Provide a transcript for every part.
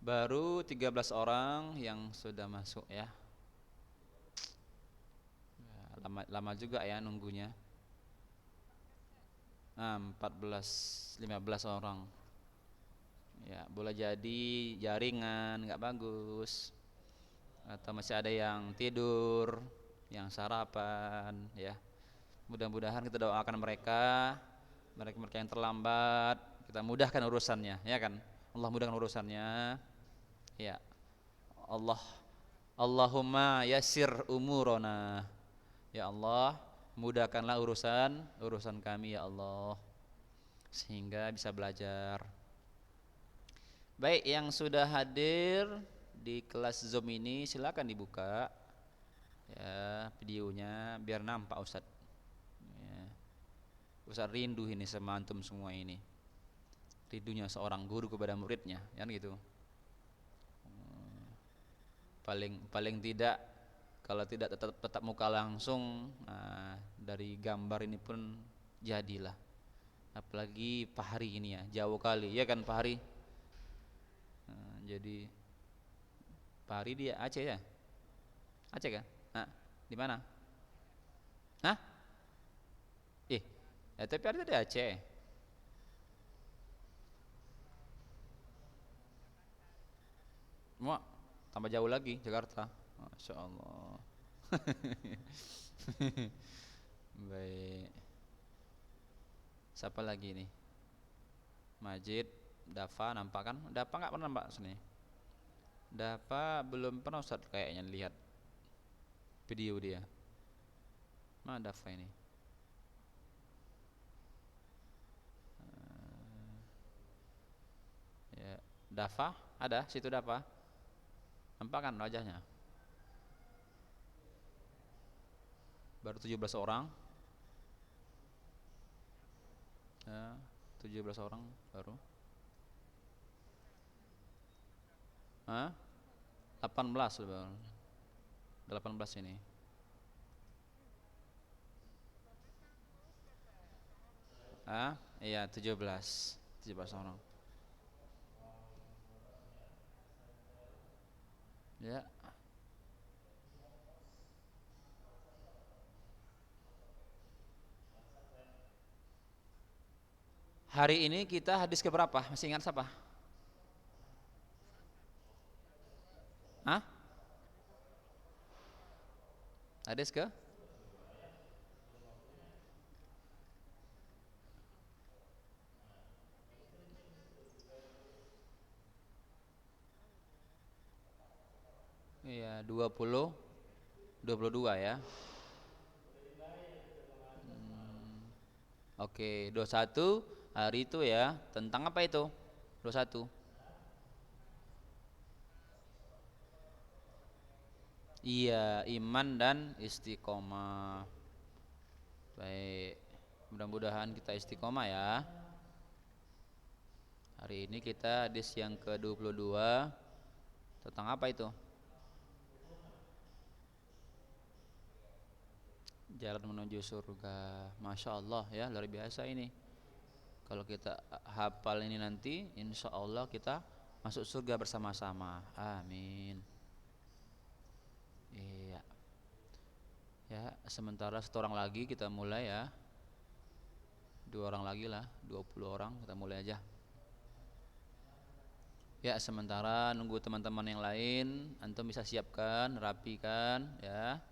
Baru 13 orang yang sudah masuk ya. Lama, lama juga ya nunggunya. 14 15 orang. Ya, boleh jadi jaringan nggak bagus atau masih ada yang tidur, yang sarapan ya. Mudah-mudahan kita doakan mereka, mereka yang terlambat, kita mudahkan urusannya, ya kan? Allah mudahkan urusannya. Ya. Allah Allahumma yassir umurona. Ya Allah, mudahkanlah urusan urusan kami ya Allah sehingga bisa belajar. Baik, yang sudah hadir di kelas Zoom ini silakan dibuka ya videonya biar nampak Ustaz. Ya. Ustaz rindu ini sama antum semua ini. Rindunya seorang guru kepada muridnya, kan gitu. Paling paling tidak kalau tidak tetap muka langsung, nah, dari gambar ini pun jadilah. Apalagi Pak Hari ini ya, jauh kali ya kan Pak Hari. Nah, jadi Pak Hari dia Aceh ya? Aceh kan? Nah, di mana? Hah? Ya tapi Hari tadi Aceh. Mau tambah jauh lagi Jakarta. Masya Allah. Baik. Siapa lagi nih? Majid, Dafa nampak kan? Dafa nggak pernah nampak sini. Dafa belum pernah Ustaz kayaknya lihat video dia. Mana Dafa ini? Ya, Dafa ada situ Dafa. Nampak kan wajahnya? Baru 17 orang. Ya, 17 orang baru. Hah? 18 sudah. 18 ini. Iya 17. 17 orang. Ya. Hari ini kita hadis ke berapa? Masih ingat siapa? Hah? Hadis ke? Iya, 22 ya. Oke, 21 hari itu ya. Tentang apa itu? 21. Iya, iman dan istiqomah. Baik. Mudah-mudahan kita istiqomah ya. Hari ini kita hadis yang ke-22 tentang apa itu? Jalan menuju surga. Masya Allah ya, luar biasa ini. Kalau kita hafal ini nanti, insya Allah kita masuk surga bersama-sama. Amin. Iya. Ya, sementara satu orang lagi kita mulai ya. Dua orang lagi lah, 20 orang kita mulai aja. Ya, sementara nunggu teman-teman yang lain, antum bisa siapkan, rapikan ya.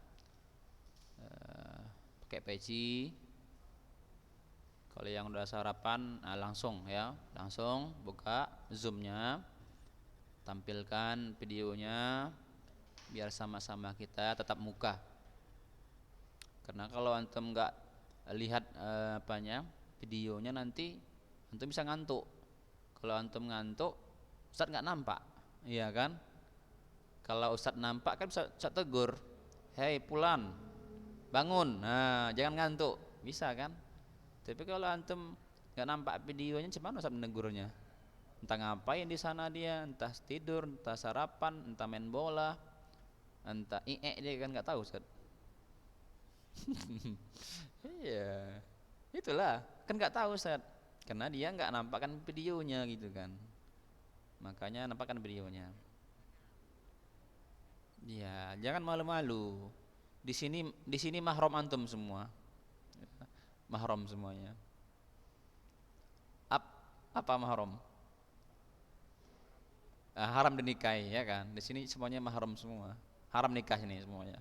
Pakai peci. Kalau yang udah sarapan, nah langsung ya, langsung buka zoomnya, tampilkan videonya, biar sama-sama kita tetap muka. Karena kalau antum nggak lihat apanya videonya nanti antum bisa ngantuk. Kalau antum ngantuk, Ustaz nggak nampak, iya kan? Kalau Ustaz nampak kan bisa tegur, hei Pulan, bangun, nah jangan ngantuk, bisa kan? Tapi kalau antum nggak nampak videonya, cuman Ustaz menegurnya. Entah ngapain di sana dia, entah tidur, entah sarapan, entah main bola, entah dia kan nggak tahu Ustaz. Iya, itulah kan nggak tahu Ustaz, karena dia nggak nampakkan videonya gitu kan. Makanya nampakkan videonya. Ya, jangan malu-malu. Di sini mahram antum semua. Mahram semuanya. Apa mahram? Haram dinikahi ya kan. Di sini semuanya mahram semua. Haram nikah ini semuanya.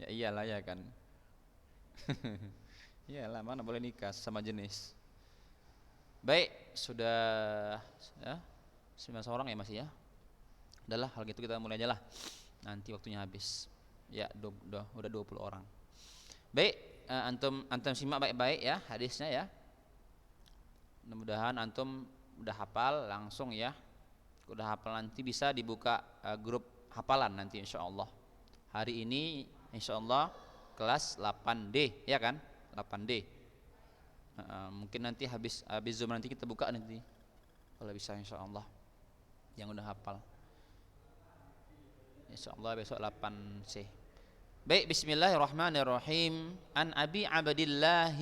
Ya iyalah ya kan. Iyalah, mana boleh nikah sama jenis. Baik, sudah ya, 9 orang ya masih ya. Udahlah, hal gitu kita mulai aja lah. Nanti waktunya habis. Ya, udah 20 orang. Baik, antum simak baik-baik ya hadisnya ya. Mudah-mudahan antum udah hafal langsung ya. Udah hafal nanti bisa dibuka grup hafalan nanti insyaallah. Hari ini insyaallah kelas 8D ya kan? 8D. Mungkin nanti habis Zoom nanti kita buka nanti. Kalau bisa insyaallah. Yang udah hafal. Insyaallah besok 8C. Baik, bismillahirrahmanirrahim. An Abi Abdillah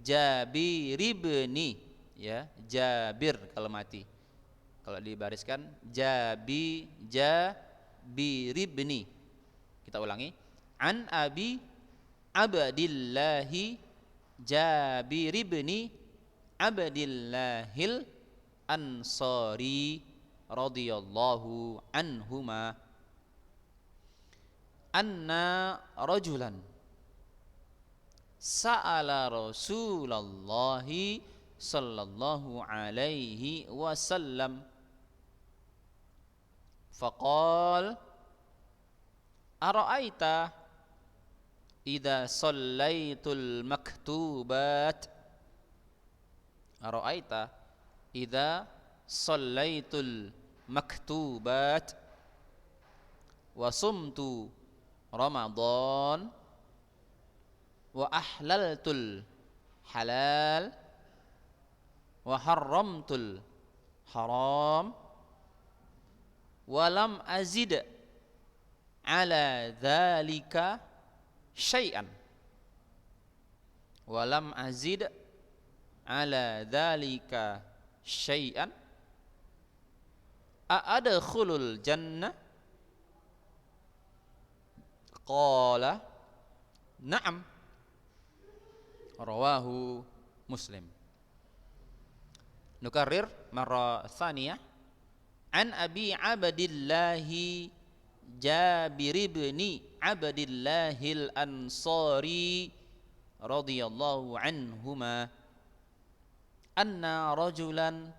Jabir ibni, ya, Jabir kalau mati. Kalau dibariskan Jabir ibni. Kita ulangi. An Abi Abdillah Jabir ibni Abdillahil Ansari radhiyallahu anhuma anna rajulan sa'ala Rasulullah sallallahu alaihi wasallam faqal ara'aita idza shallaitul maktubat ara'aita idza shallaitul maktubat wa sumtu Ramadan wa ahlaltul halal wa harramtul haram wa lam azid ala dzalika syai'an wa lam azid ala dzalika syai'an a'adkhulul jannah qala na'am rawahu Muslim. Nukarrir marra tsaniyah an Abi Abdillah Jabir ibni Abdillahil Ansari radhiyallahu anhuma anna rajulan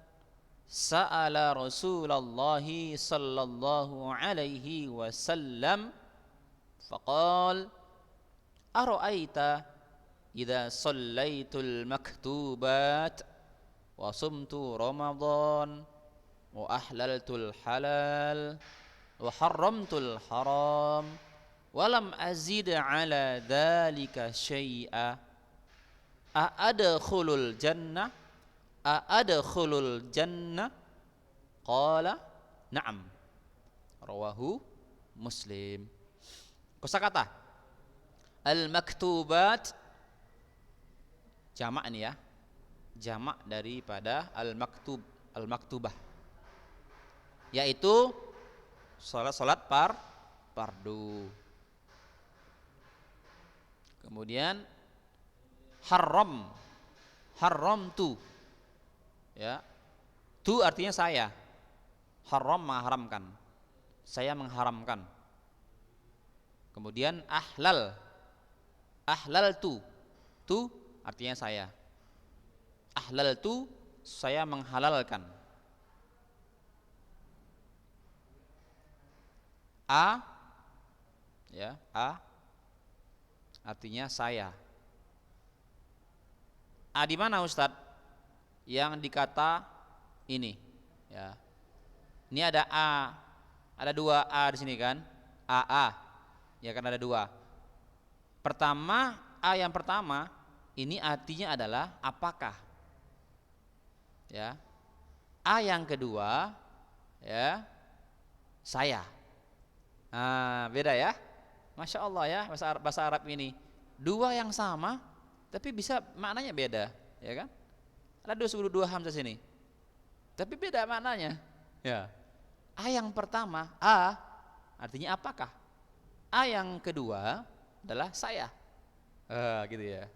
sa'ala Rasulullah sallallahu alaihi wasallam faqal ara'aita idza shallaitul maktubat wa sumtu Ramadan wa ahlaltul halal wa harramtul haram wa lam azid ala dzalika syai'a a'adkhulul jannah qala na'am rawahu Muslim. Kosakata al-maktubat jamak ini ya, jamak daripada al-maktubah, yaitu salat fardu. Kemudian haramtu, ya, tu artinya saya, haram mengharamkan, saya mengharamkan. Kemudian ahlaltu, tu artinya saya, ahlaltu saya menghalalkan. Ya, artinya saya. Di mana Ustadz? Yang dikata ini, ya. Ini ada ada 2 A di sini kan? Ya kan ada 2. Pertama, yang pertama ini artinya adalah apakah. Ya. Yang kedua, ya, saya. Beda ya. Masya Allah ya, bahasa Arab ini 2 yang sama tapi bisa maknanya beda, ya kan? Ada 22 hamzah sini. tapi beda maknanya. Ya. A yang pertama, a artinya apakah? A yang kedua adalah saya. Gitu ya.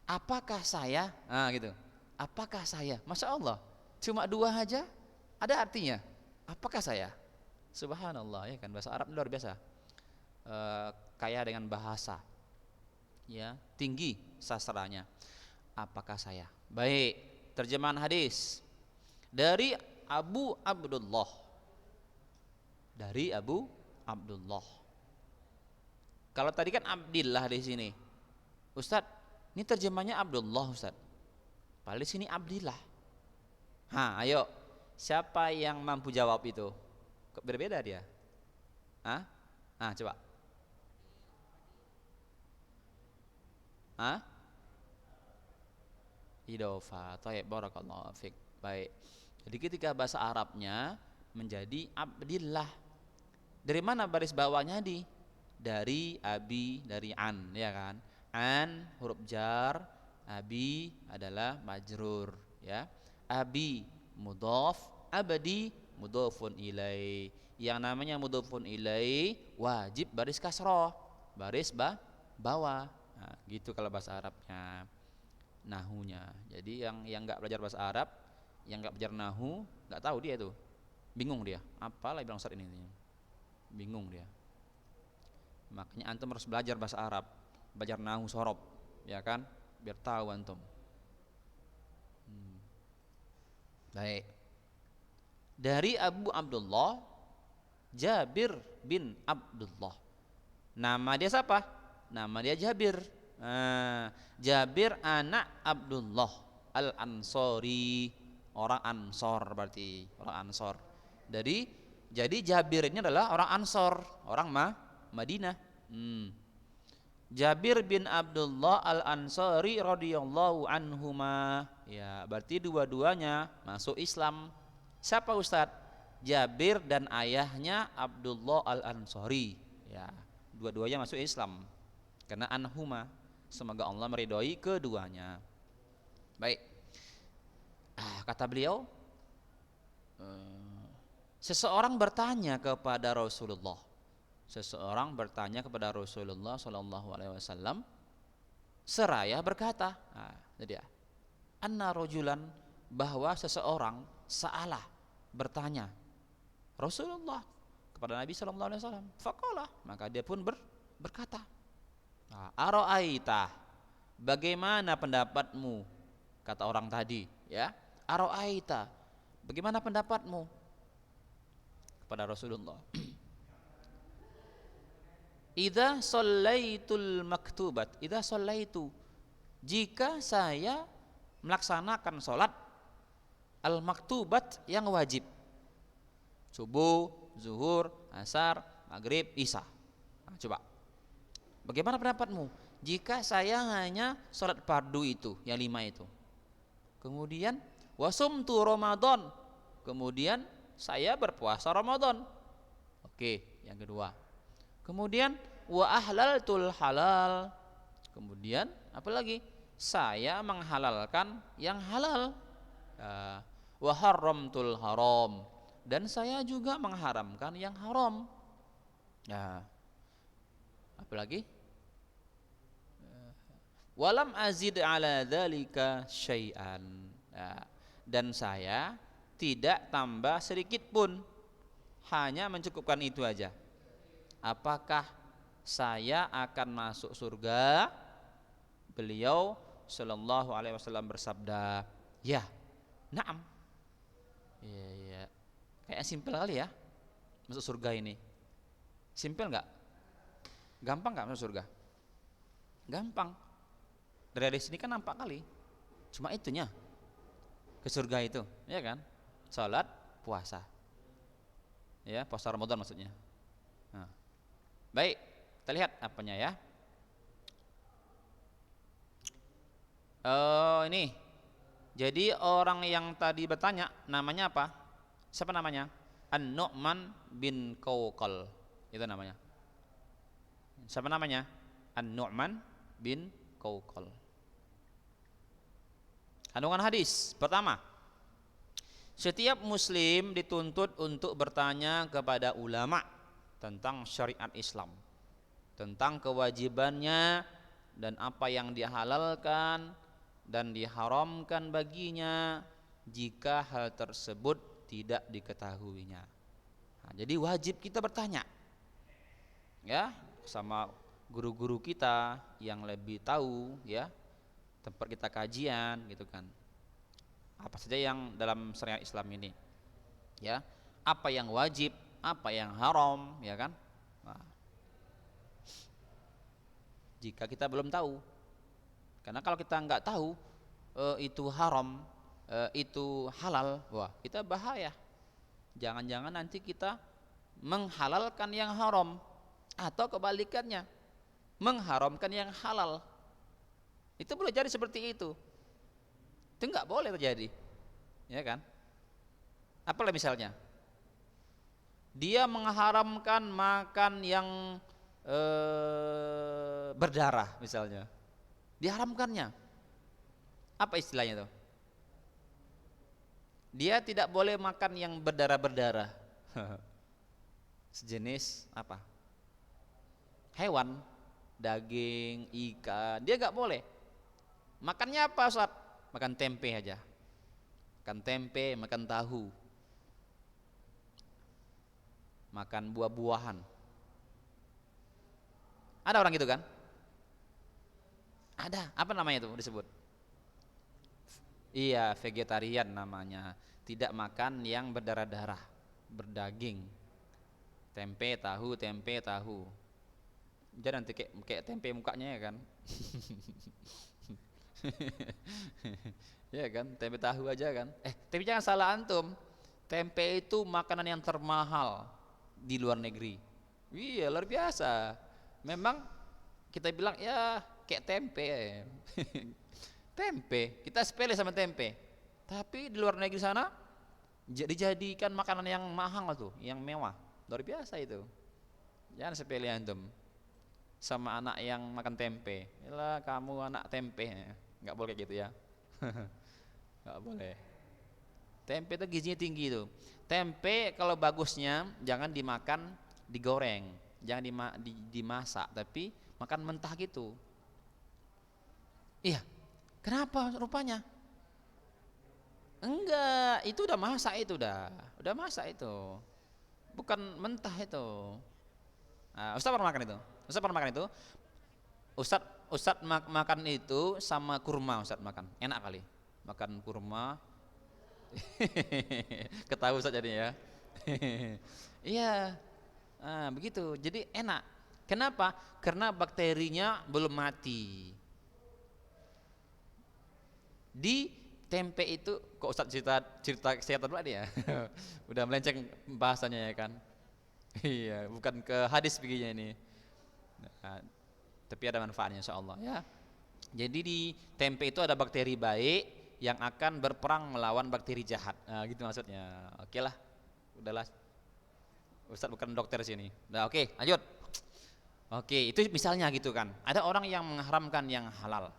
Apakah saya? Gitu. Apakah saya? Masya Allah, cuma dua aja ada artinya. Apakah saya? Subhanallah, ya kan, bahasa Arab luar biasa. Kaya dengan bahasa, ya, tinggi sastranya. Apakah saya? Baik, terjemahan hadis dari Abu Abdullah. Dari Abu Abdullah. Kalau tadi kan Abdillah di sini. Ustadz, ini terjemahnya Abdullah, Ustadz. Padahal di sini Abdillah. Ayo, siapa yang mampu jawab itu? Kok berbeda dia? Coba. Idofa, tayyib, barakallahu fiik. Baik. Jadi ketika bahasa Arabnya menjadi Abdillah. Dari mana baris bawahnya dari abi, dari an, ya kan? An huruf jar, abi adalah majrur, ya. Abi mudhaf, abdi mudhafun ilai. Yang namanya mudhafun ilai wajib baris kasroh, baris bawah. Nah, gitu kalau bahasa Arabnya, nahunya. Jadi yang nggak belajar bahasa Arab, yang nggak belajar nahu, nggak tahu dia tuh, bingung dia. Apalah bilang Ustaz ini, bingung dia. Makanya antum harus belajar bahasa Arab, belajar nahu sorob, ya kan, biar tahu antum. Baik. Dari Abu Abdullah Jabir bin Abdullah. Nama dia siapa? Nama dia Jabir. Jabir anak Abdullah Al-Ansori, orang Ansor, berarti orang Ansor. Jadi Jabir ini adalah orang Ansor, orang Madinah. Jabir bin Abdullah Al-Ansari radhiyallahu anhuma. Ya, berarti dua-duanya masuk Islam. Siapa Ustadz? Jabir dan ayahnya Abdullah Al-Ansari. Ya, dua-duanya masuk Islam. Karena anhuma, semoga Allah meridhoi keduanya. Baik. Kata beliau, seseorang bertanya kepada Rasulullah. Seseorang bertanya kepada Rasulullah sallallahu alaihi wasallam, seraya berkata, jadi anna rajulan, bahwa seseorang salah bertanya Rasulullah kepada Nabi sallallahu alaihi wasallam. Faqala, maka dia pun berkata, Aro'aita, bagaimana pendapatmu? Kata orang tadi, ya. Aro'aita, bagaimana pendapatmu? Kepada Rasulullah. Idza shallaitul maktubat, idza shallaitu, jika saya melaksanakan sholat al maktubat yang wajib, subuh, zuhur, asar, maghrib, isya. Coba, bagaimana pendapatmu jika saya hanya sholat fardu itu, yang 5 itu, kemudian wasumtu Ramadan, kemudian saya berpuasa Ramadan. Oke, yang kedua, kemudian wa ahlaltul halal, kemudian apa lagi, saya menghalalkan yang halal. Wa haramtul haram, dan saya juga mengharamkan yang haram. Apalagi, walam azid ala dzalika syai'an, dan saya tidak tambah sedikit pun, hanya mencukupkan itu aja. Apakah saya akan masuk surga? Beliau sallallahu alaihi wasallam bersabda, ya, na'am. Ya. Kayak simpel kali ya masuk surga ini. Simpel nggak? Gampang nggak masuk surga? Gampang. Dari sini kan nampak kali. Cuma itunya ke surga itu, ya kan? Salat, puasa. Ya, puasa Ramadan maksudnya. Baik, kita lihat apanya ya. Ini. Jadi orang yang tadi bertanya namanya apa? Siapa namanya? An-Nu'man bin Qawqal. Itu namanya. Siapa namanya? An-Nu'man bin Qawqal. Kandungan hadis pertama, Setiap muslim dituntut untuk bertanya kepada ulama tentang syariat Islam, tentang kewajibannya dan apa yang dihalalkan dan diharamkan baginya jika hal tersebut tidak diketahuinya. Nah, jadi wajib kita bertanya, ya, sama guru-guru kita yang lebih tahu, ya, tempat kita kajian gitu kan. Apa saja yang dalam syariat Islam ini, ya, apa yang wajib, apa yang haram, ya kan. Nah, jika kita belum tahu, karena kalau kita nggak tahu itu haram, itu halal, wah kita bahaya. Jangan-jangan nanti kita menghalalkan yang haram atau kebalikannya, mengharamkan yang halal. Itu boleh jadi seperti itu. Itu nggak boleh terjadi, ya kan? Apalah misalnya, dia mengharamkan makan yang berdarah misalnya, diharamkannya. Apa istilahnya tuh? Dia tidak boleh makan yang berdarah-berdarah. Sejenis apa? Hewan, daging, ikan, dia nggak boleh. Makannya apa, Ustaz? Makan tempe aja. Makan tempe, makan tahu. Makan buah-buahan. Ada orang gitu kan? Ada. Apa namanya itu disebut? Iya, vegetarian namanya. Tidak makan yang berdarah-darah, berdaging. Tempe, tahu, tempe, tahu. Jadi nanti kayak tempe mukanya ya kan? Ya kan, tempe tahu aja kan. Tapi jangan salah antum. Tempe itu makanan yang termahal di luar negeri. Iya, luar biasa. Memang kita bilang ya kayak tempe. Tempe, kita sepele sama tempe. Tapi di luar negeri sana dijadikan makanan yang mahal tuh, yang mewah. Luar biasa itu. Jangan sepele antum sama anak yang makan tempe. Yalah kamu anak tempe. Enggak boleh kayak gitu ya. Enggak boleh. Tempe itu gizinya tinggi tuh. Tempe kalau bagusnya jangan dimakan digoreng, jangan dimasak, tapi makan mentah gitu. Iya. Kenapa rupanya? Enggak, itu udah masak itu udah masak itu. Bukan mentah itu. Nah, Ustaz pernah makan itu? Ustaz pernah makan itu? Ustaz makan itu sama kurma. Ustaz makan, enak kali. Makan kurma. Ketahui Ustaz jadinya ya. Iya. Nah, begitu. Jadi enak. Kenapa? Karena bakterinya belum mati. Di tempe itu kok Ustaz cerita kesehatan pula dia. Udah melenceng bahasanya ya kan. Iya, bukan ke hadis begini ini. Nah, tapi ada manfaatnya insyaallah ya. Jadi di tempe itu ada bakteri baik yang akan berperang melawan bakteri jahat. Nah, gitu maksudnya. Oke lah. Udahlah. Ustaz bukan dokter sini. Udah oke, lanjut. Oke, itu misalnya gitu kan. Ada orang yang mengharamkan yang halal.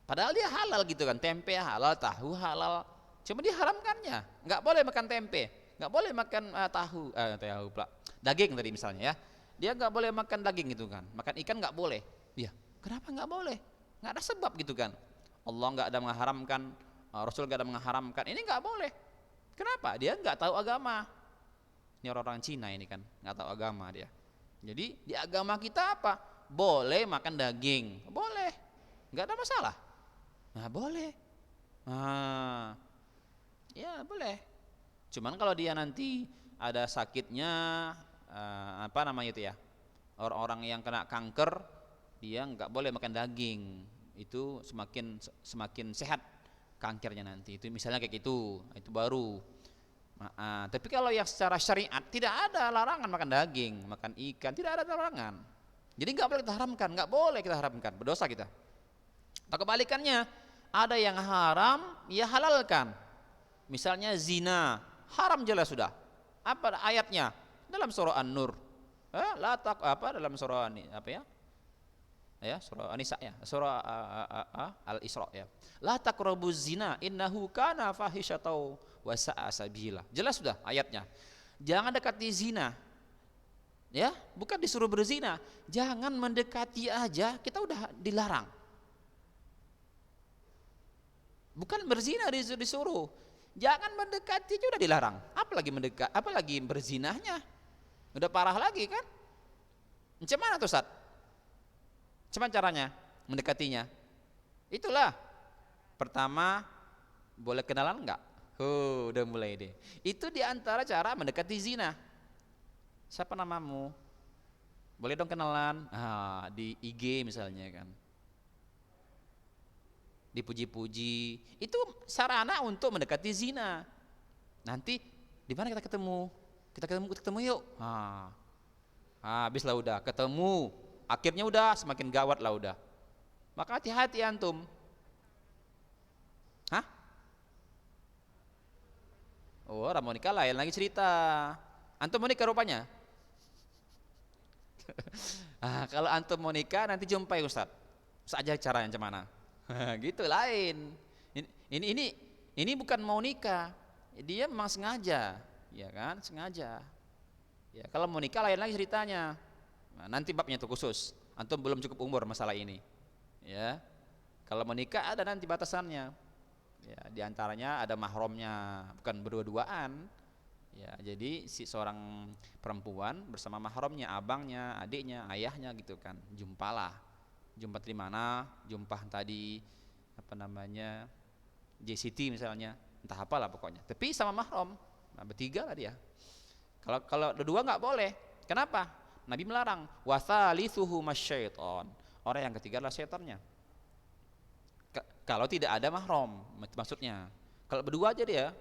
Padahal dia halal gitu kan, tempe halal, tahu halal. Cuma diharamkannya, nggak boleh makan tempe, nggak boleh makan tahu pula. Daging tadi misalnya ya, dia nggak boleh makan daging gitu kan, makan ikan nggak boleh. Iya, kenapa nggak boleh? Nggak ada sebab gitu kan. Allah nggak ada mengharamkan, Rasul nggak ada mengharamkan, ini nggak boleh. Kenapa? Dia nggak tahu agama. Ini orang-orang Cina ini kan, nggak tahu agama dia. Jadi di agama kita apa? Boleh makan daging, boleh, nggak ada masalah. Nah boleh, ya boleh. Cuman kalau dia nanti ada sakitnya, apa namanya itu ya, orang-orang yang kena kanker, dia nggak boleh makan daging. Itu semakin sehat kankernya nanti. Itu misalnya kayak gitu, itu baru. Tapi kalau yang secara syariat tidak ada larangan makan daging, makan ikan, tidak ada larangan. Jadi nggak boleh kita haramkan, nggak boleh kita haramkan, berdosa kita. Atau kebalikannya, ada yang haram, ya halalkan. Misalnya zina, haram jelas sudah. Apa ayatnya? Dalam surah An-Nur. Dalam surah ini apa ya? Ya, surah An-Nisa ya, surah Al-Isra ya. La taqrabuz zina innahu kana fahisyatan wa sa'a sabila. Jelas sudah ayatnya. Jangan dekati zina. Ya, bukan disuruh berzina. Jangan mendekati aja kita udah dilarang. Bukan berzina disuruh. Jangan mendekati aja udah dilarang. Apalagi mendekat, apalagi berzinahnya. Udah parah lagi kan? Macam mana tuh, Ustaz? Cuman caranya mendekatinya. Itulah. Pertama, boleh kenalan enggak? Udah mulai deh. Itu diantara cara mendekati zina. Siapa namamu? Boleh dong kenalan. Di IG misalnya kan. Dipuji-puji. Itu sarana untuk mendekati zina. Nanti di mana kita ketemu? Kita ketemu yuk. Habislah udah ketemu. Akhirnya udah semakin gawat lah udah. Maka hati-hati antum. Oh, orang mau nikah lain lagi cerita. Antum mau nikah rupanya. Kalau antum mau nikah nanti jumpai Ustaz. Saja caranya macam mana. Gitu lain. Ini bukan mau nikah. Dia memang sengaja, ya kan? Sengaja. Ya, kalau mau nikah lain lagi ceritanya. Nah, nanti babnya itu khusus. Antum belum cukup umur masalah ini. Ya. Kalau mau nikah ada nanti batasannya. Ya, diantaranya ada mahramnya, bukan berdua-duaan. Ya, jadi si seorang perempuan bersama mahramnya, abangnya, adiknya, ayahnya gitu kan. Jumpalah. Jumpa di mana? Jumpa tadi JCT misalnya, entah apalah pokoknya. Tapi sama mahram. Nah, bertiga lah dia. Kalau berdua nggak boleh. Kenapa? Nabi melarang. Wa tsalitsuhu masyaiton. Orang yang ketiga adalah setannya. Kalau tidak ada mahram, maksudnya. Kalau berdua aja dia,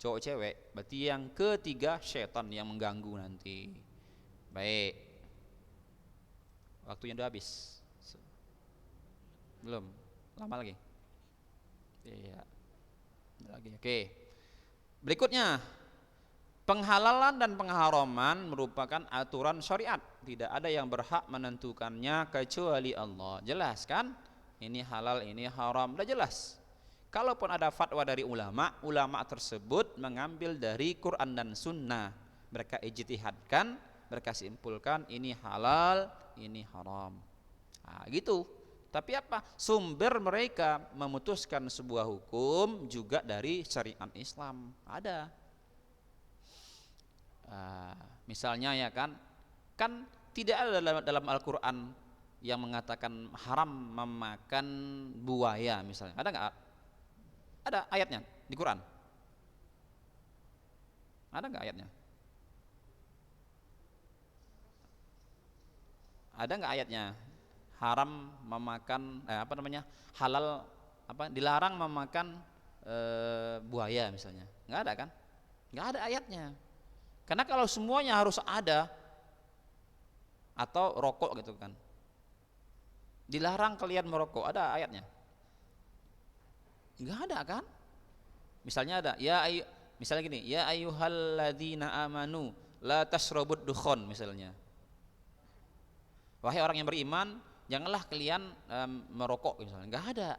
cowok cewek, berarti yang ketiga setan yang mengganggu nanti. Baik. Waktunya udah habis. Belum. Lama lagi. Iya. Lagi. Oke. Berikutnya, penghalalan dan pengharaman merupakan aturan syariat. Tidak ada yang berhak menentukannya kecuali Allah. Jelas kan? Ini halal, ini haram. Udah jelas. Kalaupun ada fatwa dari ulama, ulama tersebut mengambil dari Quran dan Sunnah. Mereka ijtihadkan, mereka simpulkan ini halal, ini haram. Gitu. Tapi apa? Sumber mereka memutuskan sebuah hukum juga dari syariat Islam. Ada. Misalnya ya kan tidak ada dalam Al-Quran yang mengatakan haram memakan buaya misalnya. Ada nggak? Ada ayatnya di Quran. Ada nggak ayatnya? Ada nggak ayatnya? Haram memakan halal dilarang memakan buaya misalnya. Nggak ada kan? Nggak ada ayatnya. Karena kalau semuanya harus ada, atau rokok gitu kan, dilarang kalian merokok, ada ayatnya? Nggak ada kan? Misalnya ada, misalnya gini, ya ayyuhalladzina amanu la tasrabud dukhon misalnya. Wahai orang yang beriman, janganlah kalian merokok misalnya. Nggak ada.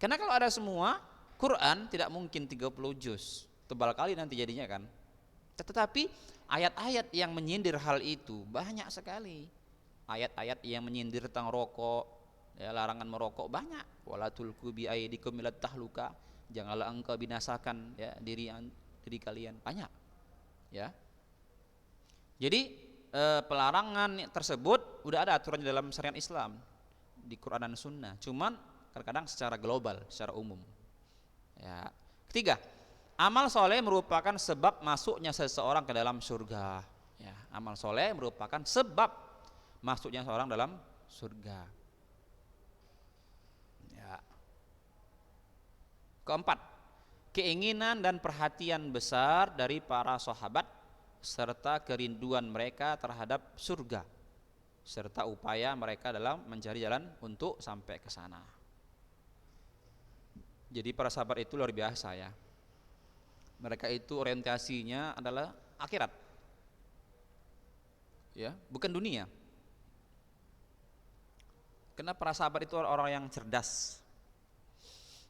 Karena kalau ada semua, Quran tidak mungkin 30 juz. Tebal kali nanti jadinya kan. Tetapi ayat-ayat yang menyindir hal itu banyak sekali. Ayat-ayat yang menyindir tentang rokok, ya, larangan merokok banyak. Wala tulqu bi aydikum ila tahluka. Janganlah engkau binasakan ya diri kalian. Banyak. Ya. Jadi pelarangan tersebut udah ada aturannya dalam syariat Islam di Quran dan Sunnah. Cuman kadang-kadang secara global, secara umum. Ya. Ketiga, amal soleh merupakan sebab masuknya seseorang ke dalam surga. Ya, amal soleh merupakan sebab masuknya seseorang dalam surga. Ya. Keempat, keinginan dan perhatian besar dari para sahabat serta kerinduan mereka terhadap surga serta upaya mereka dalam mencari jalan untuk sampai ke sana. Jadi para sahabat itu luar biasa ya. Mereka itu orientasinya adalah akhirat. Ya, bukan dunia. Karena para sahabat itu orang yang cerdas.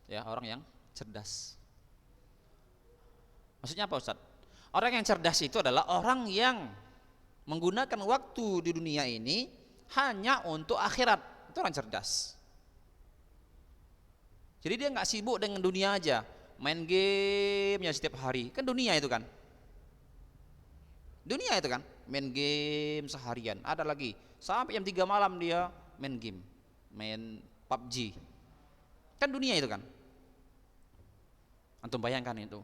Ya, orang yang cerdas. Maksudnya apa, Ustaz? Orang yang cerdas itu adalah orang yang menggunakan waktu di dunia ini hanya untuk akhirat. Itu orang cerdas. Jadi dia nggak sibuk dengan dunia aja, main game ya setiap hari. Kan dunia itu kan. Dunia itu kan, main game seharian. Ada lagi sampai jam 3 malam dia main game, main PUBG. Kan dunia itu kan. Antum bayangkan itu.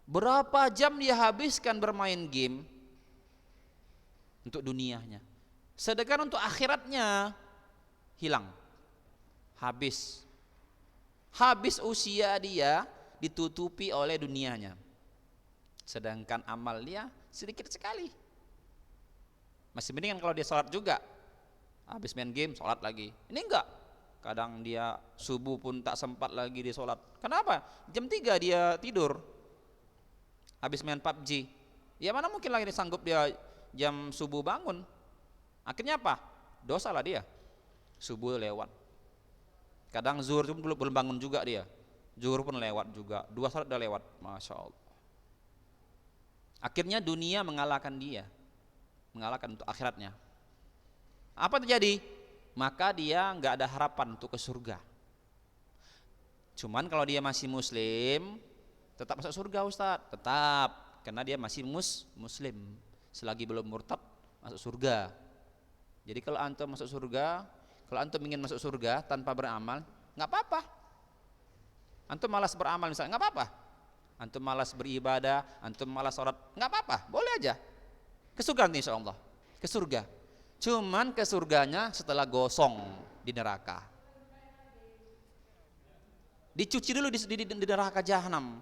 Berapa jam dia habiskan bermain game untuk dunianya. Sedangkan untuk akhiratnya hilang. Habis usia dia ditutupi oleh dunianya. Sedangkan amal dia sedikit sekali. Masih mendingan kalau dia sholat juga. Habis main game sholat lagi. Ini enggak. Kadang dia subuh pun tak sempat lagi dia sholat. Kenapa? Jam 3 dia tidur. Habis main PUBG. Ya mana mungkin lagi sanggup dia jam subuh bangun. Akhirnya apa? Dosa lah dia. Subuh lewat. Kadang zuhur pun belum bangun juga dia. Zuhur pun lewat juga. 2 salat udah lewat. Masya Allah. Akhirnya dunia mengalahkan dia. Mengalahkan untuk akhiratnya. Apa terjadi? Maka dia nggak ada harapan untuk ke surga. Cuman kalau dia masih muslim, tetap masuk surga, Ustaz. Tetap. Karena dia masih muslim. Selagi belum murtad, masuk surga. Jadi kalau antum masuk surga, kalau antum ingin masuk surga tanpa beramal, nggak apa-apa. Antum malas beramal misalnya, nggak apa-apa. Antum malas beribadah, antum malas sholat, nggak apa-apa, boleh aja. Ke surga nanti insya Allah, ke surga. Cuman ke surganya setelah gosong di neraka. Dicuci dulu di neraka jahanam.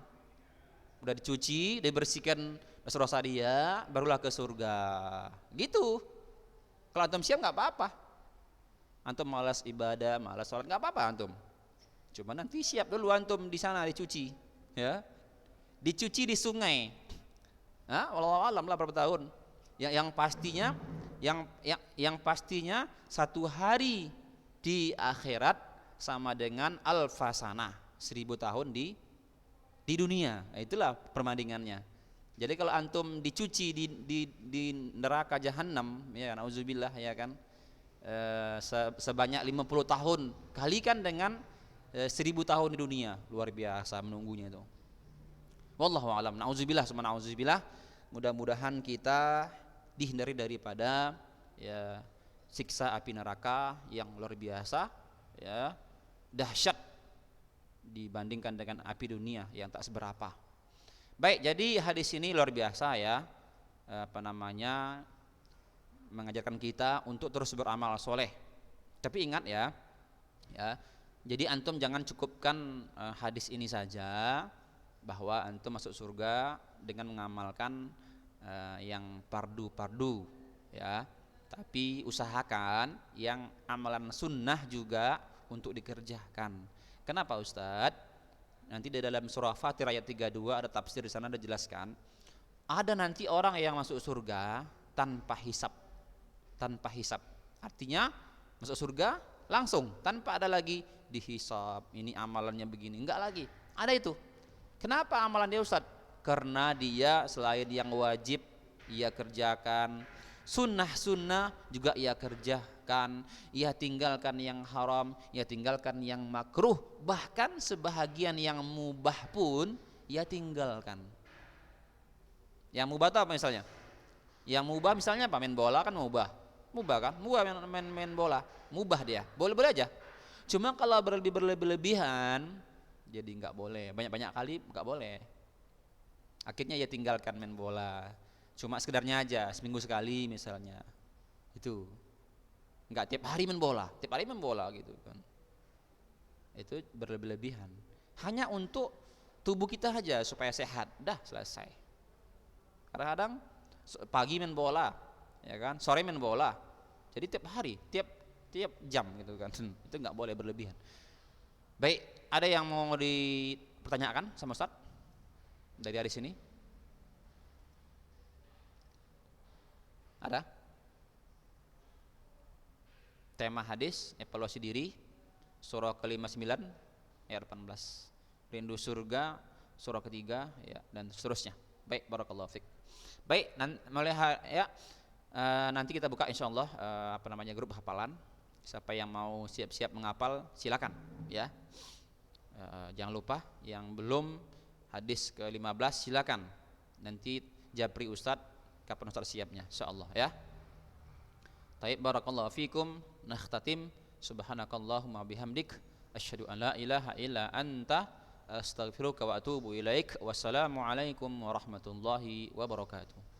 Udah dicuci, dibersihkan dosa-dosa dia, barulah ke surga. Gitu. Kalau antum siap nggak apa-apa. Antum malas ibadah, malas sholat, nggak apa-apa antum. Cuma nanti siap dulu antum di sana dicuci, ya, dicuci di sungai. Wallahu alam lah berapa tahun. Yang pastinya 1 hari di akhirat sama dengan alfasana 1000 tahun di dunia. Itulah perbandingannya. Jadi kalau antum dicuci di neraka jahanam, ya nauzubillah ya kan. Sebanyak 50 tahun kalikan dengan 1000 tahun di dunia, luar biasa menunggunya itu. Wallahu alam. Nauzubillah summa nauzubillah. Mudah-mudahan kita dihindari daripada ya siksa api neraka yang luar biasa, ya dahsyat dibandingkan dengan api dunia yang tak seberapa. Baik, jadi hadis ini luar biasa ya, mengajarkan kita untuk terus beramal soleh. Tapi ingat ya, jadi antum jangan cukupkan hadis ini saja bahwa antum masuk surga dengan mengamalkan yang pardu-pardu, ya. Tapi usahakan yang amalan sunnah juga untuk dikerjakan. Kenapa Ustadz? Nanti di dalam surah Fatir ayat 32 ada tafsir, di sana ada jelaskan. Ada nanti orang yang masuk surga tanpa hisab. Tanpa hisab, artinya masuk surga langsung tanpa ada lagi dihisab, ini amalannya begini, enggak lagi ada itu. Kenapa amalan dia Ustaz? Karena dia selain yang wajib ia kerjakan, sunnah juga ia kerjakan, ia tinggalkan yang haram, ia tinggalkan yang makruh, bahkan sebahagian yang mubah pun ia tinggalkan. Yang mubah itu apa misalnya? Yang mubah misalnya apa? Main bola kan mubah kan, main bola, mubah dia, boleh aja. Cuma kalau berlebihan, jadi nggak boleh, banyak kali nggak boleh. Akhirnya ya tinggalkan main bola, cuma sekedarnya aja, seminggu sekali misalnya, itu, nggak tiap hari main bola gitu kan, itu berlebihan. Hanya untuk tubuh kita aja supaya sehat, dah selesai. Kadang-kadang pagi main bola, ya kan, sore main bola, jadi tiap hari, tiap jam gitu kan, itu nggak boleh berlebihan. Baik, ada yang mau dipertanyakan sama Ustaz dari hadis ini? Ada? tema hadis, evaluasi diri, surah ke-59 ayat 18. Rindu surga, surah ketiga, ya, dan seterusnya. Baik, barakallahu fik. Baik, nanti kita buka insyaallah grup hafalan. Siapa yang mau siap-siap menghafal silakan ya. Jangan lupa yang belum hadis ke-15 silakan. Nanti japri Ustadz kapan Ustadz siapnya insyaallah ya. Taib, barakallahu fikum. Nakhtatim, subhanakallahumma bihamdik asyhadu an la ilaha illa anta astaghfiruka wa atubu ilaik. Wassalamualaikum warahmatullahi wabarakatuh.